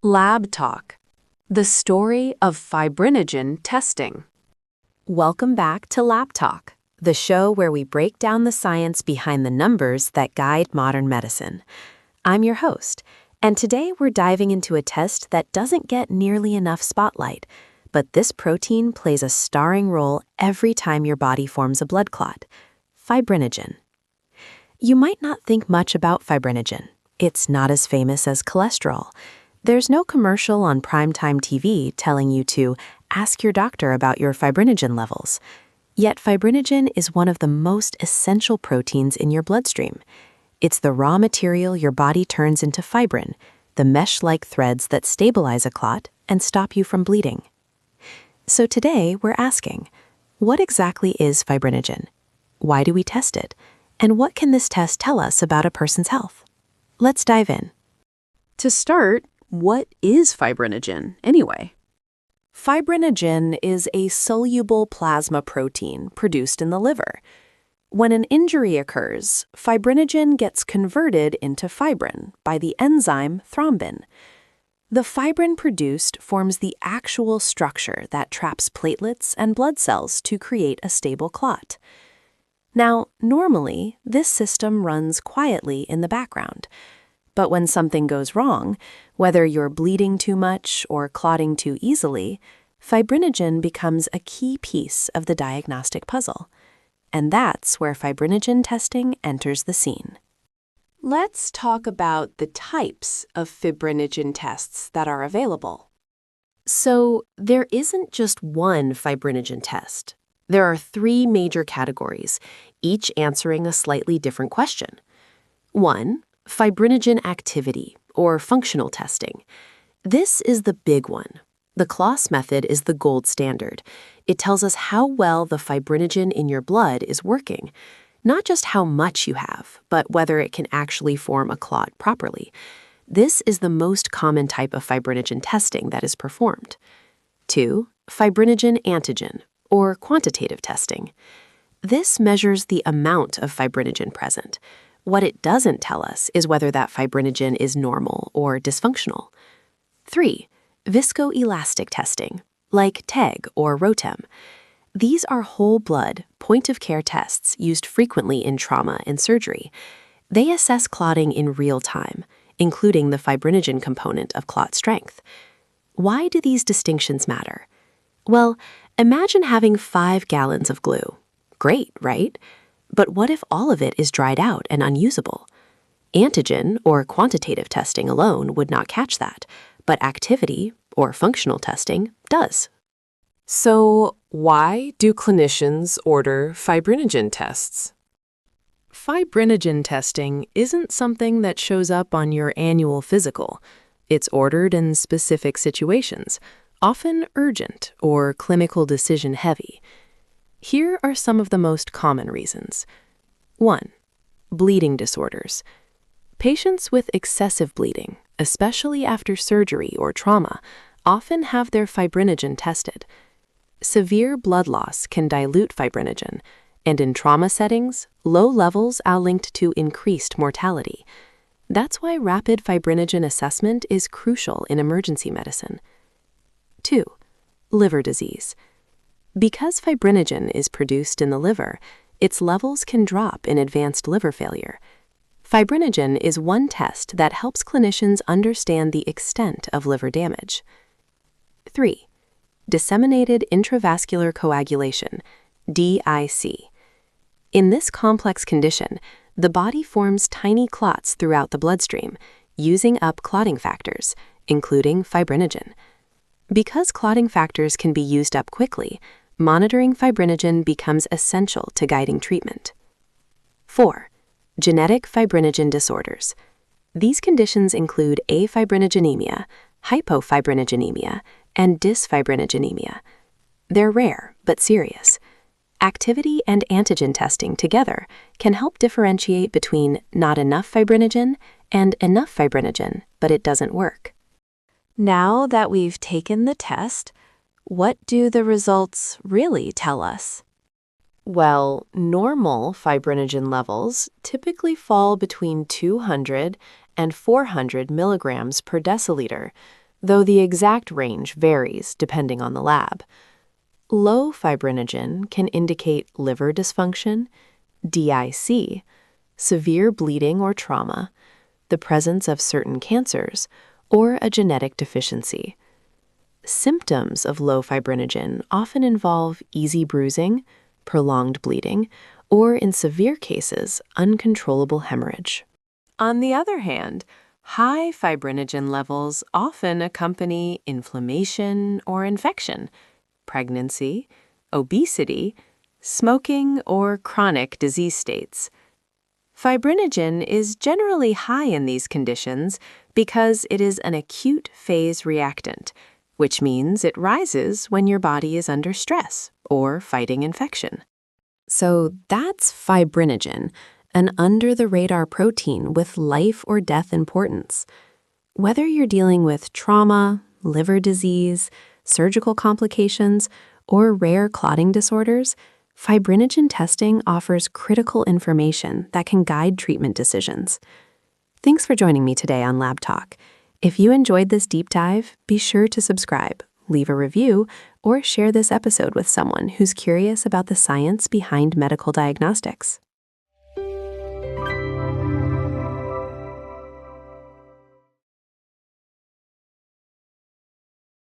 Lab Talk, the story of fibrinogen testing. Welcome back to Lab Talk, the show where we break down the science behind the numbers that guide modern medicine. I'm your host, and today we're diving into a test that doesn't get nearly enough spotlight, but this protein plays a starring role every time your body forms a blood clot: fibrinogen. You might not think much about fibrinogen. It's not as famous as cholesterol. There's no commercial on primetime TV telling you to ask your doctor about your fibrinogen levels. Yet fibrinogen is one of the most essential proteins in your bloodstream. It's the raw material your body turns into fibrin, the mesh-like threads that stabilize a clot and stop you from bleeding. So today we're asking, what exactly is fibrinogen? Why do we test it? And what can this test tell us about a person's health? Let's dive in. To start, what is fibrinogen, anyway? Fibrinogen is a soluble plasma protein produced in the liver. When an injury occurs, fibrinogen gets converted into fibrin by the enzyme thrombin. The fibrin produced forms the actual structure that traps platelets and blood cells to create a stable clot. Now, normally, this system runs quietly in the background. But when something goes wrong, whether you're bleeding too much or clotting too easily, fibrinogen becomes a key piece of the diagnostic puzzle. And that's where fibrinogen testing enters the scene. Let's talk about the types of fibrinogen tests that are available. So, there isn't just one fibrinogen test. There are three major categories, each answering a slightly different question. 1. Fibrinogen activity, or functional testing. This is the big one. The clots method is the gold standard. It tells us how well the fibrinogen in your blood is working, not just how much you have, but whether it can actually form a clot properly. This is the most common type of fibrinogen testing that is performed. 2. Fibrinogen antigen, or quantitative testing. This measures the amount of fibrinogen present. What it doesn't tell us is whether that fibrinogen is normal or dysfunctional. 3. Viscoelastic testing, like TEG or ROTEM. These are whole blood, point-of-care tests used frequently in trauma and surgery. They assess clotting in real time, including the fibrinogen component of clot strength. Why do these distinctions matter? Well, imagine having 5 gallons of glue. Great, right? But what if all of it is dried out and unusable? Antigen, or quantitative testing alone, would not catch that, but activity, or functional testing, does. So, why do clinicians order fibrinogen tests? Fibrinogen testing isn't something that shows up on your annual physical. It's ordered in specific situations, often urgent or clinical decision heavy. Here are some of the most common reasons. 1. Bleeding disorders. Patients with excessive bleeding, especially after surgery or trauma, often have their fibrinogen tested. Severe blood loss can dilute fibrinogen, and in trauma settings, low levels are linked to increased mortality. That's why rapid fibrinogen assessment is crucial in emergency medicine. 2. Liver disease. Because fibrinogen is produced in the liver, its levels can drop in advanced liver failure. Fibrinogen is one test that helps clinicians understand the extent of liver damage. 3. Disseminated intravascular coagulation, DIC. In this complex condition, the body forms tiny clots throughout the bloodstream, using up clotting factors, including fibrinogen. Because clotting factors can be used up quickly, monitoring fibrinogen becomes essential to guiding treatment. 4. Genetic fibrinogen disorders. These conditions include afibrinogenemia, hypofibrinogenemia, and dysfibrinogenemia. They're rare but serious. Activity and antigen testing together can help differentiate between not enough fibrinogen and enough fibrinogen, but it doesn't work. Now that we've taken the test, what do the results really tell us? Well, normal fibrinogen levels typically fall between 200 and 400 milligrams per deciliter, though the exact range varies depending on the lab. Low fibrinogen can indicate liver dysfunction, DIC, severe bleeding or trauma, the presence of certain cancers, or a genetic deficiency. Symptoms of low fibrinogen often involve easy bruising, prolonged bleeding, or in severe cases, uncontrollable hemorrhage. On the other hand, high fibrinogen levels often accompany inflammation or infection, pregnancy, obesity, smoking, or chronic disease states. Fibrinogen is generally high in these conditions because it is an acute phase reactant, which means it rises when your body is under stress or fighting infection. So that's fibrinogen, an under-the-radar protein with life or death importance. Whether you're dealing with trauma, liver disease, surgical complications, or rare clotting disorders, fibrinogen testing offers critical information that can guide treatment decisions. Thanks for joining me today on Lab Talk. If you enjoyed this deep dive, be sure to subscribe, leave a review, or share this episode with someone who's curious about the science behind medical diagnostics.